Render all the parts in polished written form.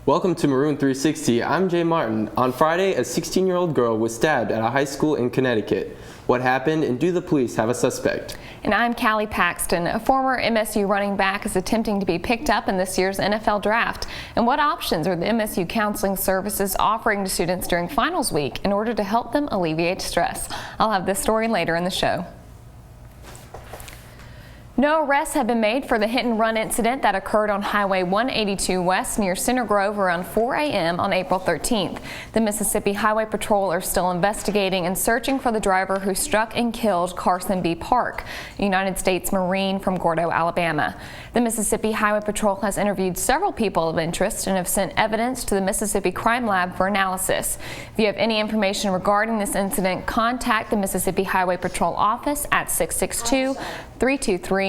Welcome to Maroon 360. I'm Jay Martin. On Friday, a 16-year-old girl was stabbed at a high school in Connecticut. What happened, and do the police have a suspect? And I'm Callie Paxton. A former MSU running back is attempting to be picked up in this year's NFL draft. And what options are the MSU counseling services offering to students during finals week in order to help them alleviate stress? I'll have this story later in the show. No arrests have been made for the hit-and-run incident that occurred on Highway 182 West near Center Grove around 4 a.m. on April 13th. The Mississippi Highway Patrol are still investigating and searching for the driver who struck and killed Carson B. Park, a United States Marine from Gordo, Alabama. The Mississippi Highway Patrol has interviewed several people of interest and have sent evidence to the Mississippi Crime Lab for analysis. If you have any information regarding this incident, contact the Mississippi Highway Patrol office at 662-323-5314.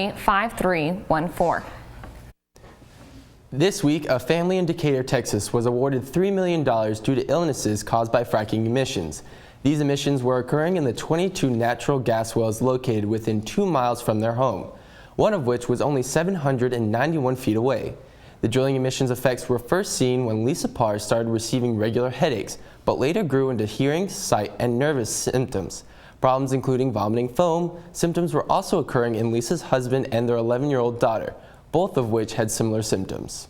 This week, a family in Decatur, Texas was awarded $3 million due to illnesses caused by fracking emissions. These emissions were occurring in the 22 natural gas wells located within 2 miles from their home, one of which was only 791 feet away. The drilling emissions effects were first seen when Lisa Parr started receiving regular headaches, but later grew into hearing, sight, and nervous symptoms. Problems including vomiting foam symptoms were also occurring in Lisa's husband and their 11-year-old daughter, both of which had similar symptoms.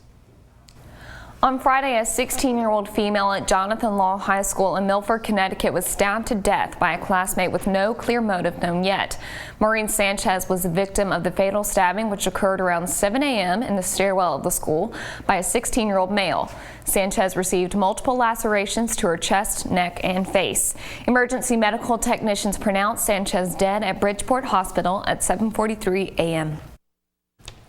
On Friday, a 16-year-old female at Jonathan Law High School in Milford, Connecticut was stabbed to death by a classmate with no clear motive known yet. Maureen Sanchez was the victim of the fatal stabbing, which occurred around 7 a.m. in the stairwell of the school by a 16-year-old male. Sanchez received multiple lacerations to her chest, neck, and face. Emergency medical technicians pronounced Sanchez dead at Bridgeport Hospital at 7:43 a.m.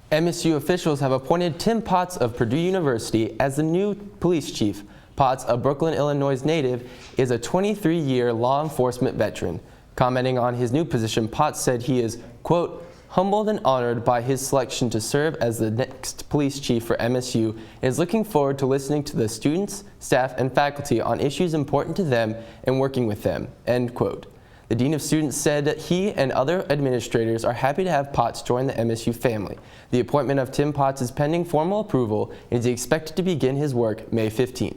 MSU officials have appointed Tim Potts of Purdue University as the new police chief. Potts, a Brooklyn, Illinois native, is a 23-year law enforcement veteran. Commenting on his new position, Potts said he is, quote, humbled and honored by his selection to serve as the next police chief for MSU and is looking forward to listening to the students, staff, and faculty on issues important to them and working with them, end quote. The Dean of Students said that he and other administrators are happy to have Potts join the MSU family. The appointment of Tim Potts is pending formal approval and is expected to begin his work May 15th.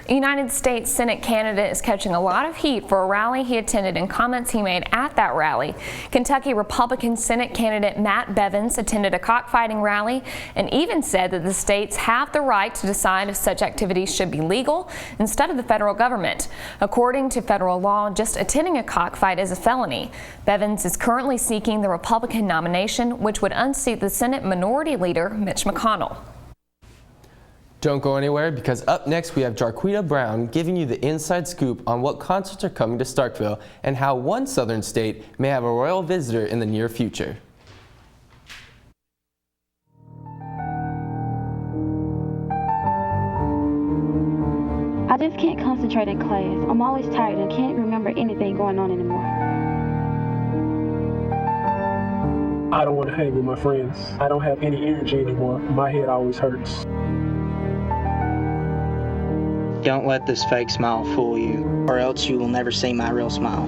A United States Senate candidate is catching a lot of heat for a rally he attended and comments he made at that rally. Kentucky Republican Senate candidate Matt Bevins attended a cockfighting rally and even said that the states have the right to decide if such activities should be legal instead of the federal government. According to federal law, just attending a cockfight is a felony. Bevins is currently seeking the Republican nomination, which would unseat the Senate Minority Leader Mitch McConnell. Don't go anywhere, because up next we have Jarquita Brown giving you the inside scoop on what concerts are coming to Starkville and how one southern state may have a royal visitor in the near future. I just can't concentrate in class. I'm always tired and can't remember anything going on anymore. I don't want to hang with my friends. I don't have any energy anymore. My head always hurts. Don't let this fake smile fool you, or else you will never see my real smile.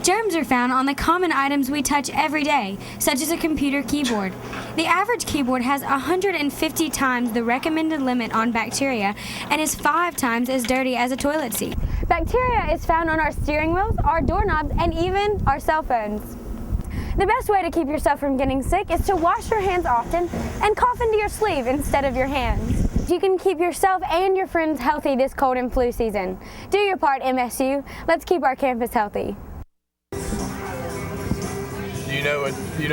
Germs are found on the common items we touch every day, such as a computer keyboard. The average keyboard has 150 times the recommended limit on bacteria and is 5 times as dirty as a toilet seat. Bacteria is found on our steering wheels, our doorknobs, and even our cell phones. The best way to keep yourself from getting sick is to wash your hands often and cough into your sleeve instead of your hands. You can keep yourself and your friends healthy this cold and flu season. Do your part, MSU. Let's keep our campus healthy. You know what you're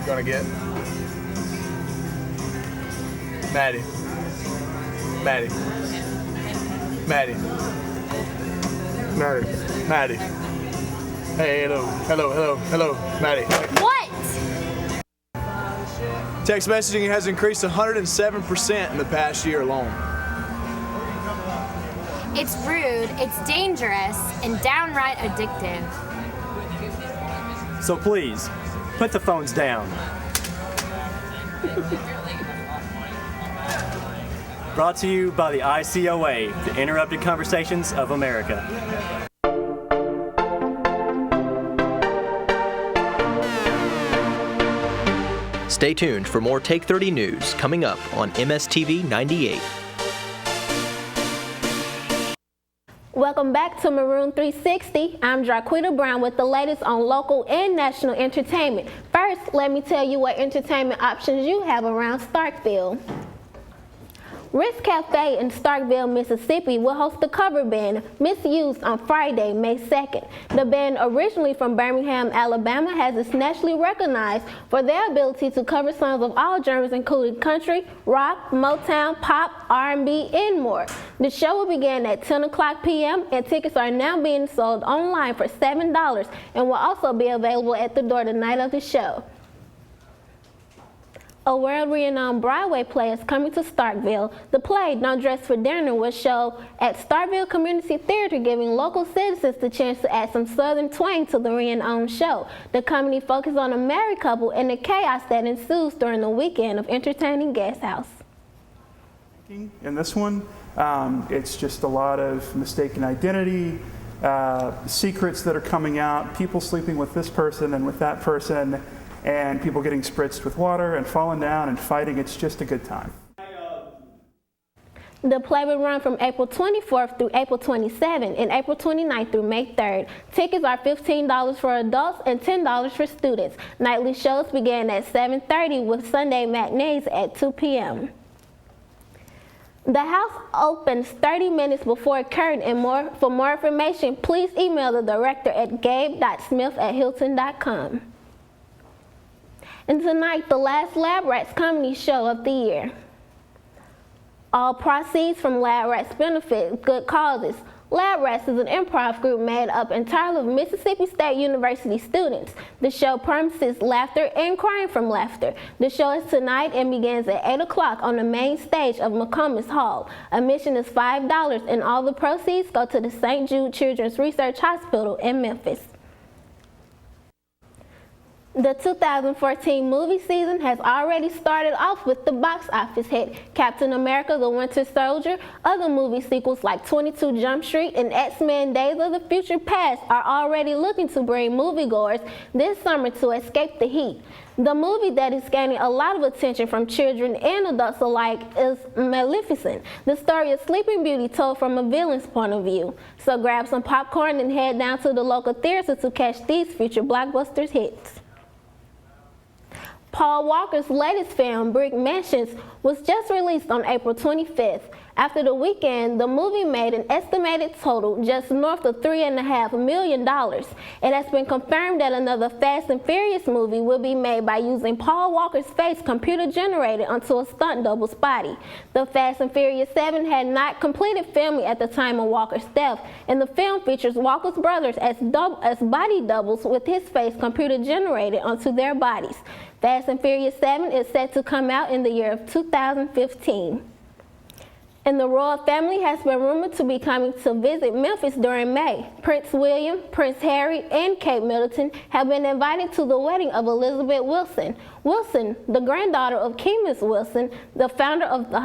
gonna get? Maddie. Hey, hello, Maddie. What? Text messaging has increased 107% in the past year alone. It's rude, it's dangerous, and downright addictive. So please, put the phones down. Brought to you by the ICOA, the Interrupted Conversations of America. Stay tuned for more Take 30 news coming up on MSTV 98. Welcome back to Maroon 360. I'm Jarquita Brown with the latest on local and national entertainment. First, let me tell you what entertainment options you have around Starkville. Ritz Cafe in Starkville, Mississippi will host the cover band Misused on Friday, May 2nd. The band, originally from Birmingham, Alabama, has been nationally recognized for their ability to cover songs of all genres including country, rock, Motown, pop, R&B, and more. The show will begin at 10 o'clock p.m. and tickets are now being sold online for $7 and will also be available at the door the night of the show. A world-renowned Broadway play is coming to Starkville. The play, Don't Dress for Dinner, will show at Starkville Community Theater, giving local citizens the chance to add some southern twang to the renowned show. The comedy focuses on a married couple and the chaos that ensues during the weekend of entertaining guest house. In this one, it's just a lot of mistaken identity, secrets that are coming out, people sleeping with this person and with that person, and people getting spritzed with water and falling down and fighting. It's just a good time. The play will run from April 24th through April 27th and April 29th through May 3rd. Tickets are $15 for adults and $10 for students. Nightly shows begin at 7:30 with Sunday matinees at 2 p.m. The house opens 30 minutes before curtain, and for more information, please email the director at gabe.smith@hilton.com. And tonight, the last Lab Rats comedy show of the year. All proceeds from Lab Rats benefit good causes. Lab Rats is an improv group made up entirely of Mississippi State University students. The show promises laughter and crying from laughter. The show is tonight and begins at 8 o'clock on the main stage of McComas Hall. Admission is $5 and all the proceeds go to the St. Jude Children's Research Hospital in Memphis. The 2014 movie season has already started off with the box office hit Captain America: The Winter Soldier. Other movie sequels like 22 Jump Street and X-Men: Days of the Future Past are already looking to bring moviegoers this summer to escape the heat. The movie that is gaining a lot of attention from children and adults alike is Maleficent, the story of Sleeping Beauty told from a villain's point of view. So grab some popcorn and head down to the local theater to catch these future blockbuster hits. Paul Walker's latest film, Brick Mansions, was just released on April 25th. After the weekend, the movie made an estimated total just north of $3.5 million. It has been confirmed that another Fast and Furious movie will be made by using Paul Walker's face computer generated onto a stunt double's body. The Fast and Furious 7 had not completed filming at the time of Walker's death, and the film features Walker's brothers as body doubles with his face computer generated onto their bodies. Fast and Furious 7 is set to come out in the year of 2015. And the royal family has been rumored to be coming to visit Memphis during May. Prince William, Prince Harry, and Kate Middleton have been invited to the wedding of Elizabeth Wilson. Wilson, the granddaughter of Keymis Wilson, the founder of the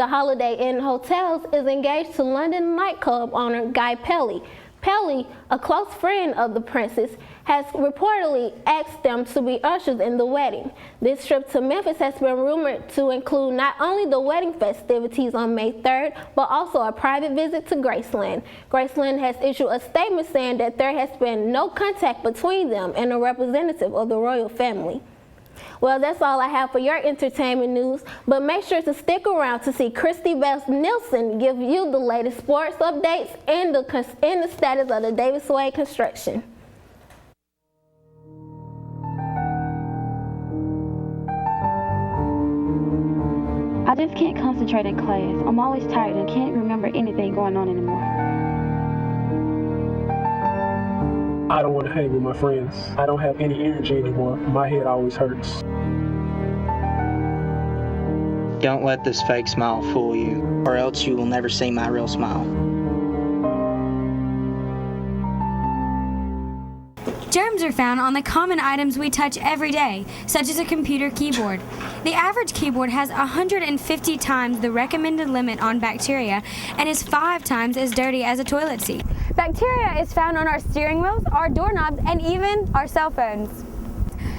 Holiday Inn Hotels, is engaged to London nightclub owner Guy Pelly. Pelly, a close friend of the princess, has reportedly asked them to be ushers in the wedding. This trip to Memphis has been rumored to include not only the wedding festivities on May 3rd, but also a private visit to Graceland. Graceland has issued a statement saying that there has been no contact between them and a representative of the royal family. Well, that's all I have for your entertainment news, but make sure to stick around to see Christy Beth Nielsen give you the latest sports updates and the status of the Davis Wade construction. I just can't concentrate in class. I'm always tired and can't remember anything going on anymore. I don't want to hang with my friends. I don't have any energy anymore. My head always hurts. Don't let this fake smile fool you, or else you will never see my real smile. Germs are found on the common items we touch every day, such as a computer keyboard. The average keyboard has 150 times the recommended limit on bacteria and is 5 times as dirty as a toilet seat. Bacteria is found on our steering wheels, our doorknobs, and even our cell phones.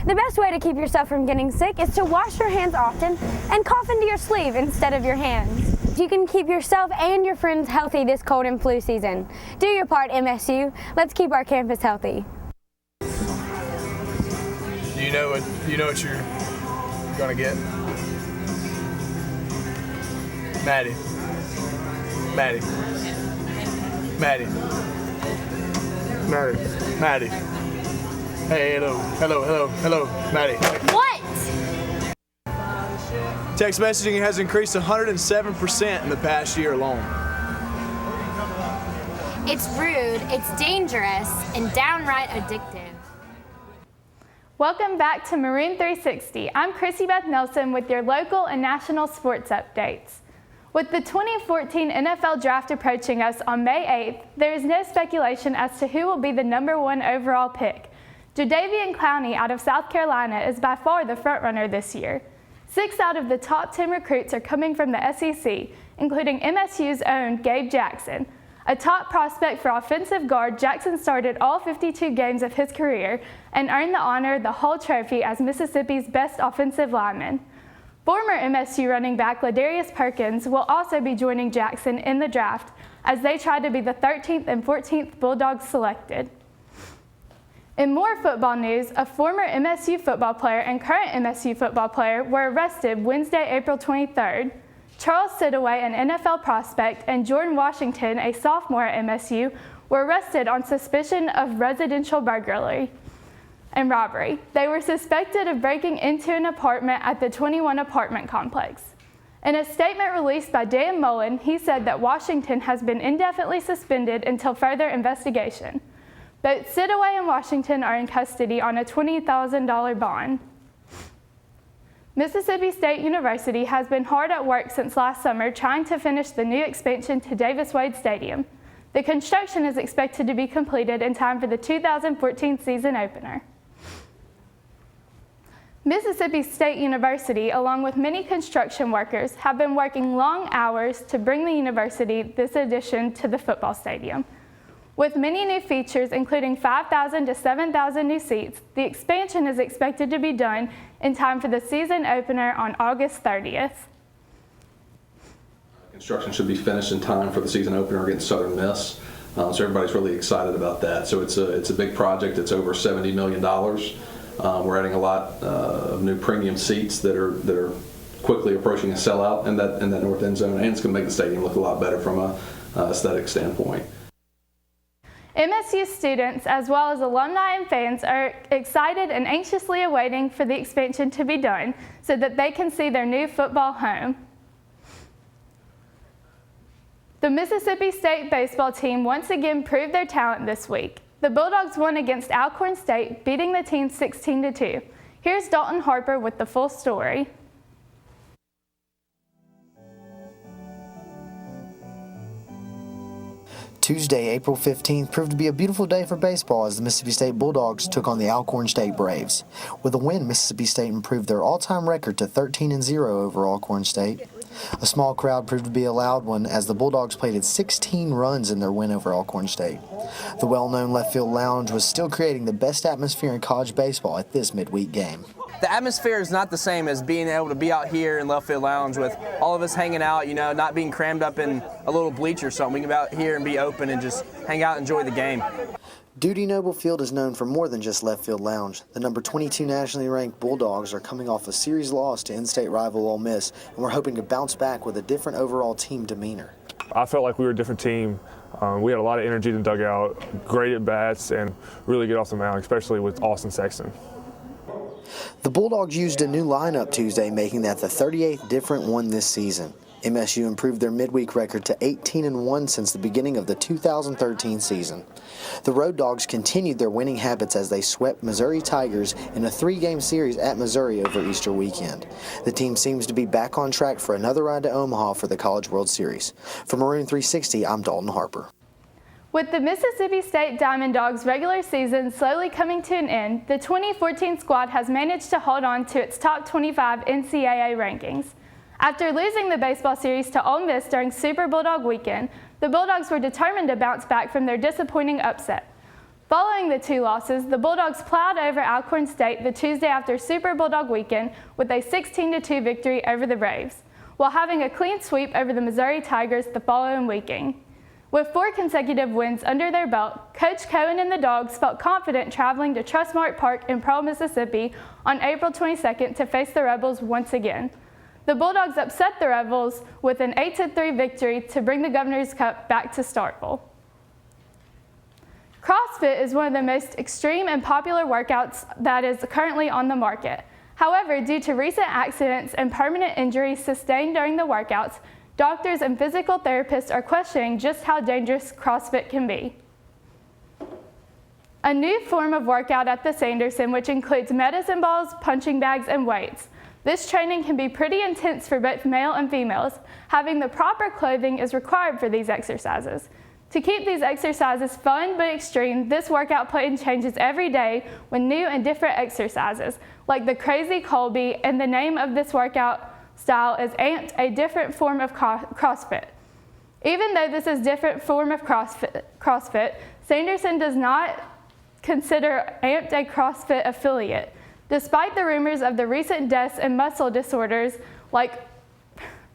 The best way to keep yourself from getting sick is to wash your hands often and cough into your sleeve instead of your hands. You can keep yourself and your friends healthy this cold and flu season. Do your part, MSU. Let's keep our campus healthy. You know what you're gonna get? Maddie. Hey, hello, Maddie. What? Text messaging has increased 107% in the past year alone. It's rude, it's dangerous, and downright addictive. Welcome back to Maroon 360. I'm Chrissy Beth Nelson with your local and national sports updates. With the 2014 NFL Draft approaching us on May 8th, there is no speculation as to who will be the #1 overall pick. Jadeveon Clowney out of South Carolina is by far the frontrunner this year. 6 out of the top 10 recruits are coming from the SEC, including MSU's own Gabe Jackson. A top prospect for offensive guard, Jackson started all 52 games of his career and earned the honor of the Hull Trophy as Mississippi's best offensive lineman. Former MSU running back Ladarius Perkins will also be joining Jackson in the draft as they try to be the 13th and 14th Bulldogs selected. In more football news, a former MSU football player and current MSU football player were arrested Wednesday, April 23rd. Charles Sidaway, an NFL prospect, and Jordan Washington, a sophomore at MSU, were arrested on suspicion of residential burglary and robbery. They were suspected of breaking into an apartment at the 21 apartment complex. In a statement released by Dan Mullen, he said that Washington has been indefinitely suspended until further investigation. Both Sidaway and Washington are in custody on a $20,000 bond. Mississippi State University has been hard at work since last summer trying to finish the new expansion to Davis-Wade Stadium. The construction is expected to be completed in time for the 2014 season opener. Mississippi State University, along with many construction workers, have been working long hours to bring the university this addition to the football stadium. With many new features, including 5,000 to 7,000 new seats, the expansion is expected to be done in time for the season opener on August 30th. Construction should be finished in time for the season opener against Southern Miss, so everybody's really excited about that. So it's a big project. It's over $70 million. We're adding a lot of new premium seats that are quickly approaching a sellout in that north end zone, and it's going to make the stadium look a lot better from a aesthetic standpoint. MSU students, as well as alumni and fans, are excited and anxiously awaiting for the expansion to be done so that they can see their new football home. The Mississippi State baseball team once again proved their talent this week. The Bulldogs won against Alcorn State, beating the team 16-2. Here's Dalton Harper with the full story. Tuesday, April 15th, proved to be a beautiful day for baseball as the Mississippi State Bulldogs took on the Alcorn State Braves. With a win, Mississippi State improved their all-time record to 13-0 over Alcorn State. A small crowd proved to be a loud one as the Bulldogs plated 16 runs in their win over Alcorn State. The well-known left field lounge was still creating the best atmosphere in college baseball at this midweek game. The atmosphere is not the same as being able to be out here in left field lounge with all of us hanging out, not being crammed up in a little bleacher or something. We can be out here and be open and just hang out and enjoy the game. Duty Noble Field is known for more than just left field lounge. The number 22 nationally ranked Bulldogs are coming off a series loss to in-state rival Ole Miss, and we're hoping to bounce back with a different overall team demeanor. I felt like we were a different team. We had a lot of energy in the dugout, great at bats, and really good off the mound, especially with Austin Sexton. The Bulldogs used a new lineup Tuesday, making that the 38th different one this season. MSU improved their midweek record to 18-1 since the beginning of the 2013 season. The Road Dogs continued their winning habits as they swept Missouri Tigers in a 3-game series at Missouri over Easter weekend. The team seems to be back on track for another ride to Omaha for the College World Series. For Maroon 360, I'm Dalton Harper. With the Mississippi State Diamond Dogs regular season slowly coming to an end, the 2014 squad has managed to hold on to its top 25 NCAA rankings. After losing the baseball series to Ole Miss during Super Bulldog weekend, the Bulldogs were determined to bounce back from their disappointing upset. Following the 2 losses, the Bulldogs plowed over Alcorn State the Tuesday after Super Bulldog weekend with a 16-2 victory over the Braves, while having a clean sweep over the Missouri Tigers the following weekend. With 4 consecutive wins under their belt, Coach Cohen and the Dogs felt confident traveling to Trustmark Park in Pearl, Mississippi on April 22nd to face the Rebels once again. The Bulldogs upset the Rebels with an 8-3 victory to bring the Governor's Cup back to Starkville. CrossFit is one of the most extreme and popular workouts that is currently on the market. However, due to recent accidents and permanent injuries sustained during the workouts, doctors and physical therapists are questioning just how dangerous CrossFit can be. A new form of workout at the Sanderson, which includes medicine balls, punching bags, and weights. This training can be pretty intense for both male and females. Having the proper clothing is required for these exercises. To keep these exercises fun but extreme, this workout plan changes every day with new and different exercises, like the Crazy Colby, and the name of this workout style is Amped, a different form of CrossFit. Even though this is a different form of CrossFit, Sanderson does not consider Amped a CrossFit affiliate. Despite the rumors of the recent deaths and muscle disorders like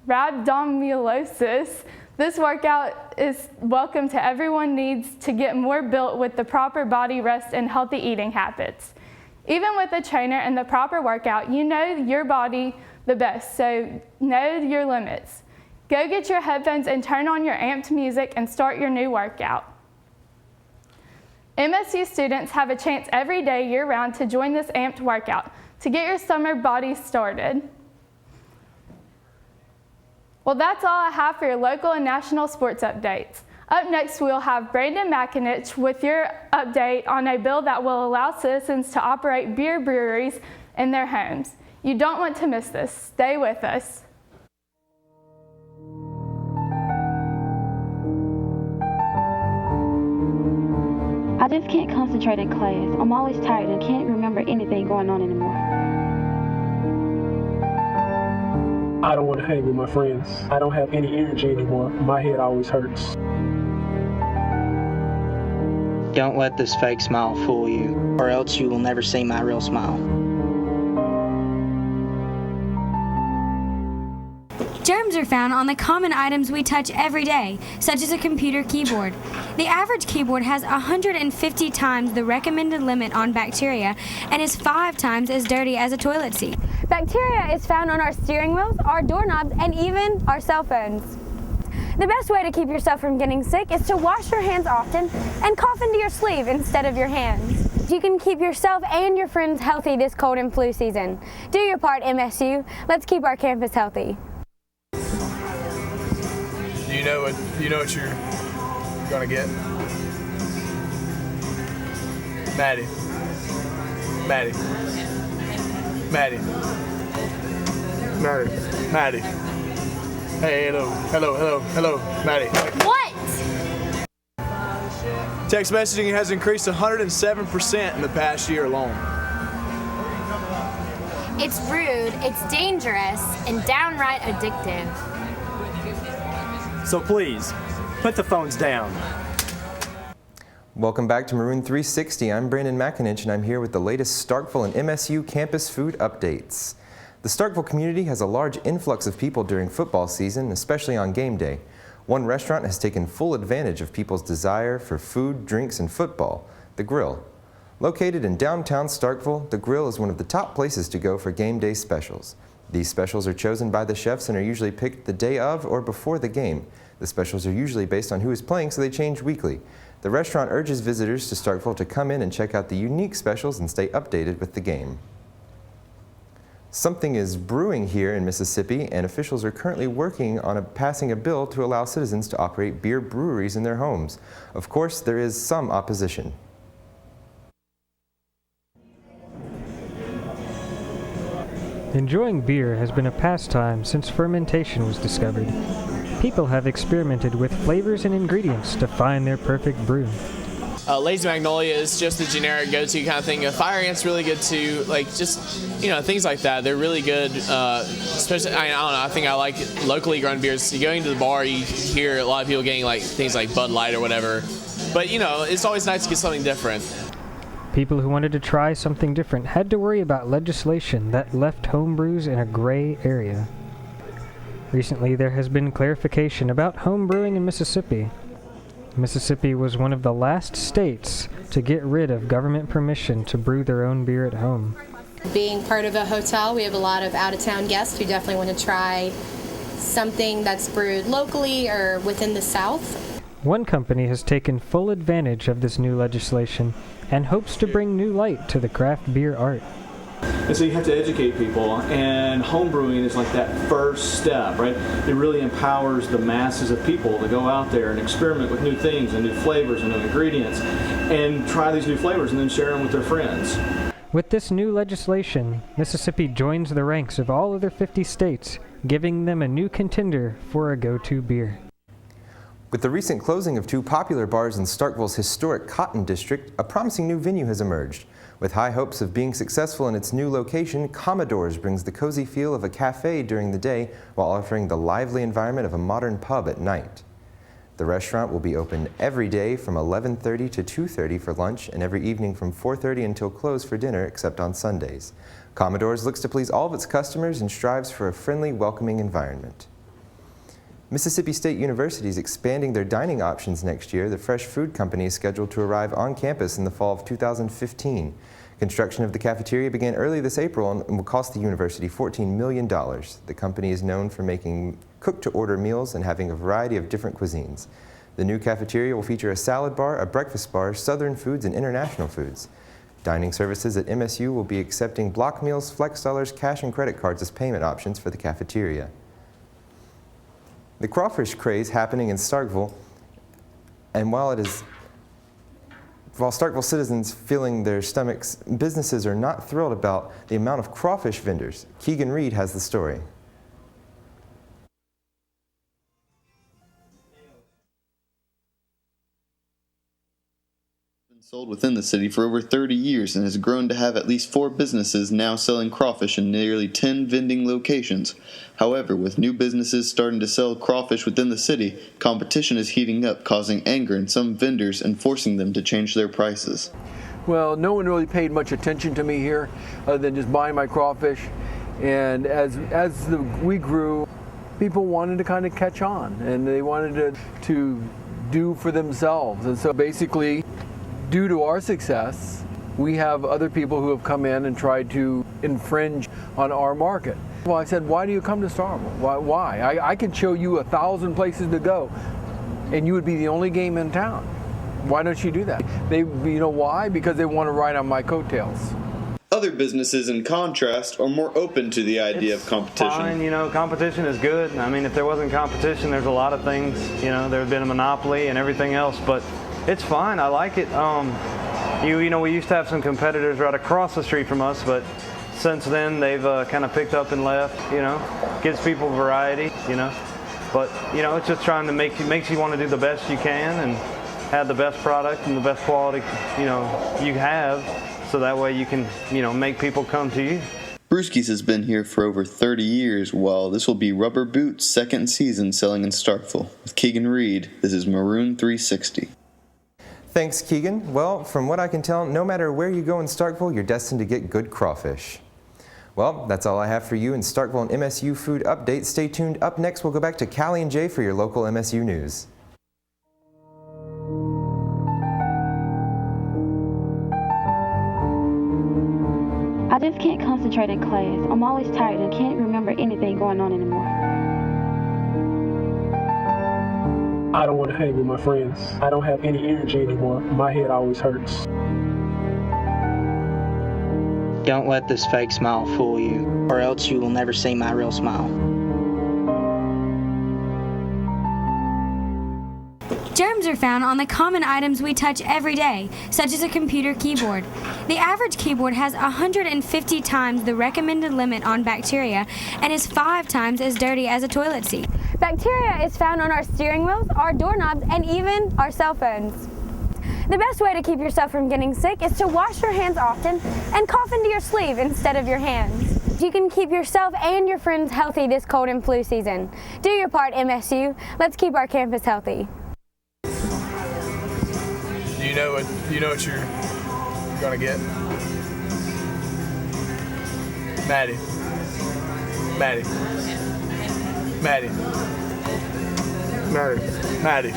rhabdomyolysis, this workout is welcome to everyone needs to get more built with the proper body rest and healthy eating habits. Even with a trainer and the proper workout, you know your body the best, so know your limits. Go get your headphones and turn on your amped music and start your new workout. MSU students have a chance every day year-round to join this amped workout to get your summer body started. Well, that's all I have for your local and national sports updates. Up next, we'll have Brandon McInich with your update on a bill that will allow citizens to operate beer breweries in their homes. You don't want to miss this. Stay with us. I just can't concentrate in class. I'm always tired and can't remember anything going on anymore. I don't want to hang with my friends. I don't have any energy anymore. My head always hurts. Don't let this fake smile fool you, or else you will never see my real smile. Germs are found on the common items we touch every day, such as a computer keyboard. The average keyboard has 150 times the recommended limit on bacteria and is 5 times as dirty as a toilet seat. Bacteria is found on our steering wheels, our doorknobs, and even our cell phones. The best way to keep yourself from getting sick is to wash your hands often and cough into your sleeve instead of your hands. You can keep yourself and your friends healthy this cold and flu season. Do your part, MSU. Let's keep our campus healthy. You know what you're gonna get? Maddie. Hey, hello, Maddie. What? Text messaging has increased 107% in the past year alone. It's rude, it's dangerous, and downright addictive. So please, put the phones down. Welcome back to Maroon 360. I'm Brandon McInich, and I'm here with the latest Starkville and MSU campus food updates. The Starkville community has a large influx of people during football season, especially on game day. One restaurant has taken full advantage of people's desire for food, drinks, and football, The Grill. Located in downtown Starkville, The Grill is one of the top places to go for game day specials. These specials are chosen by the chefs and are usually picked the day of or before the game. The specials are usually based on who is playing, so they change weekly. The restaurant urges visitors to Starkville to come in and check out the unique specials and stay updated with the game. Something is brewing here in Mississippi, and officials are currently working on passing a bill to allow citizens to operate beer breweries in their homes. Of course, there is some opposition. Enjoying beer has been a pastime since fermentation was discovered. People have experimented with flavors and ingredients to find their perfect brew. Lazy Magnolia is just the generic go-to kind of thing. Fire Ant's really good too, like just, things like that. They're really good, especially, I don't know, I think I like locally grown beers. You go into the bar, you hear a lot of people getting like things like Bud Light or whatever. But you know, it's always nice to get something different. People who wanted to try something different had to worry about legislation that left homebrews in a gray area. Recently, there has been clarification about home brewing in Mississippi. Mississippi was one of the last states to get rid of government permission to brew their own beer at home. Being part of a hotel, we have a lot of out-of-town guests who definitely want to try something that's brewed locally or within the South. One company has taken full advantage of this new legislation and hopes to bring new light to the craft beer art. And so you have to educate people, and homebrewing is like that first step, right? It really empowers the masses of people to go out there and experiment with new things and new flavors and new ingredients and try these new flavors and then share them with their friends. With this new legislation, Mississippi joins the ranks of all other 50 states, giving them a new contender for a go-to beer. With the recent closing of two popular bars in Starkville's historic Cotton District, a promising new venue has emerged. With high hopes of being successful in its new location, Commodore's brings the cozy feel of a cafe during the day while offering the lively environment of a modern pub at night. The restaurant will be open every day from 11:30 to 2:30 for lunch and every evening from 4:30 until close for dinner, except on Sundays. Commodore's looks to please all of its customers and strives for a friendly, welcoming environment. Mississippi State University is expanding their dining options next year. The fresh food company is scheduled to arrive on campus in the fall of 2015. Construction of the cafeteria began early this April and will cost the university $14 million. The company is known for making cook-to-order meals and having a variety of different cuisines. The new cafeteria will feature a salad bar, a breakfast bar, Southern foods, and international foods. Dining services at MSU will be accepting block meals, flex dollars, cash, and credit cards as payment options for the cafeteria. The crawfish craze happening in Starkville, and while Starkville citizens filling their stomachs, businesses are not thrilled about the amount of crawfish vendors. Keegan Reed has the story. Sold within the city for over 30 years and has grown to have at least 4 businesses now selling crawfish in nearly 10 vending locations. However, with new businesses starting to sell crawfish within the city, competition is heating up, causing anger in some vendors and forcing them to change their prices. Well, no one really paid much attention to me here other than just buying my crawfish. And as we grew, people wanted to kind of catch on, and they wanted to do for themselves. And so basically, due to our success, we have other people who have come in and tried to infringe on our market. Well, I said, why do you come to Starkville? Why? I could show you 1,000 places to go, and you would be the only game in town. Why don't you do that? You know why? Because they want to ride on my coattails. Other businesses, in contrast, are more open to the idea of competition. Fine, you know, competition is good. I mean, if there wasn't competition, there's a lot of things, you know, there would have been a monopoly and everything else, but it's fine. I like it. You know, we used to have some competitors right across the street from us, but since then they've kind of picked up and left. You know, gives people variety. You know, but you know, it's just trying to makes you want to do the best you can and have the best product and the best quality. You know, you have, so that way you can make people come to you. Brewski's has been here for over 30 years, while this will be Rubber Boot's second season selling in Starkville. With Keegan Reed, this is Maroon 360. Thanks, Keegan. Well, from what I can tell, no matter where you go in Starkville, you're destined to get good crawfish. Well, that's all I have for you in Starkville and MSU food updates. Stay tuned. Up next, we'll go back to Callie and Jay for your local MSU news. I just can't concentrate in class. I'm always tired and can't remember anything going on anymore. I don't want to hang with my friends. I don't have any energy anymore. My head always hurts. Don't let this fake smile fool you, or else you will never see my real smile. Germs are found on the common items we touch every day, such as a computer keyboard. The average keyboard has 150 times the recommended limit on bacteria and is 5 times as dirty as a toilet seat. Bacteria is found on our steering wheels, our doorknobs, and even our cell phones. The best way to keep yourself from getting sick is to wash your hands often and cough into your sleeve instead of your hands. You can keep yourself and your friends healthy this cold and flu season. Do your part, MSU. Let's keep our campus healthy. you know what you're gonna get. Maddie. Maddie. Maddie. Maddie. Maddie.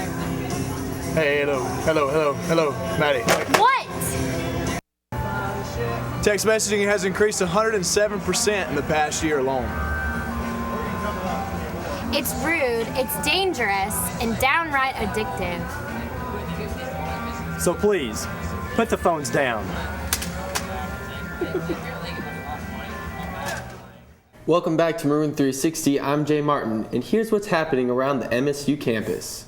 Hey, hello, Maddie. What? Text messaging has increased 107% in the past year alone. It's rude, it's dangerous, and downright addictive. So please, put the phones down. Welcome back to Maroon 360. I'm Jay Martin, and here's what's happening around the MSU campus.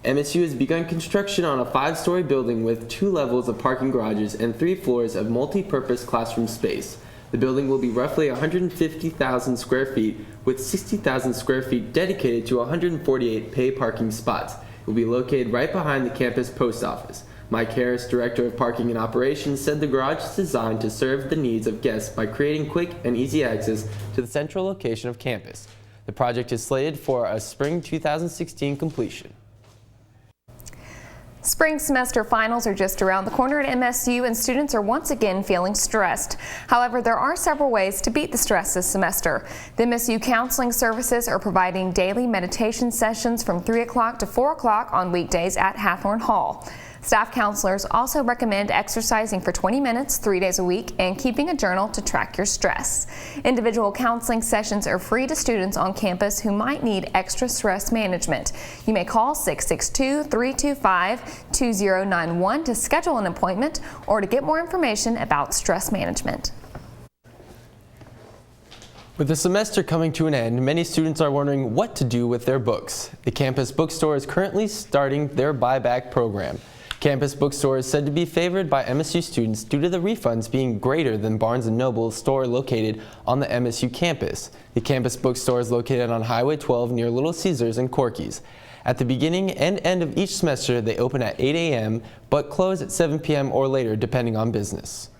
MSU has begun construction on a 5-story building with 2 levels of parking garages and 3 floors of multi-purpose classroom space. The building will be roughly 150,000 square feet, with 60,000 square feet dedicated to 148 pay parking spots. It will be located right behind the campus post office. Mike Harris, Director of Parking and Operations, said the garage is designed to serve the needs of guests by creating quick and easy access to the central location of campus. The project is slated for a spring 2016 completion. Spring semester finals are just around the corner at MSU, and students are once again feeling stressed. However, there are several ways to beat the stress this semester. The MSU Counseling Services are providing daily meditation sessions from 3 o'clock to 4 o'clock on weekdays at Hathorne Hall. Staff counselors also recommend exercising for 20 minutes 3 days a week and keeping a journal to track your stress. Individual counseling sessions are free to students on campus who might need extra stress management. You may call 662-325-2091 to schedule an appointment or to get more information about stress management. With the semester coming to an end, many students are wondering what to do with their books. The campus bookstore is currently starting their buyback program. Campus bookstore is said to be favored by MSU students due to the refunds being greater than Barnes & Noble's store located on the MSU campus. The campus bookstore is located on Highway 12 near Little Caesars and Corky's. At the beginning and end of each semester, they open at 8 a.m. but close at 7 p.m. or later depending on business.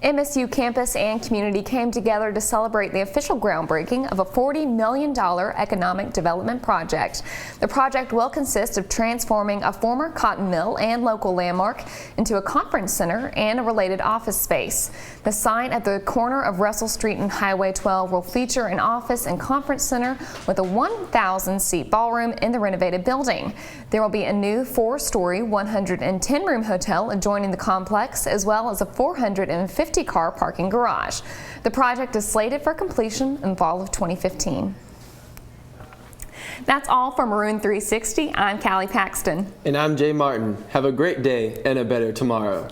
MSU campus and community came together to celebrate the official groundbreaking of a $40 million economic development project. The project will consist of transforming a former cotton mill and local landmark into a conference center and a related office space. The sign at the corner of Russell Street and Highway 12 will feature an office and conference center with a 1,000-seat ballroom in the renovated building. There will be a new 4-story, 110-room hotel adjoining the complex, as well as a 450-car parking garage. The project is slated for completion in fall of 2015. That's all for Maroon 360. I'm Callie Paxton. And I'm Jay Martin. Have a great day and a better tomorrow.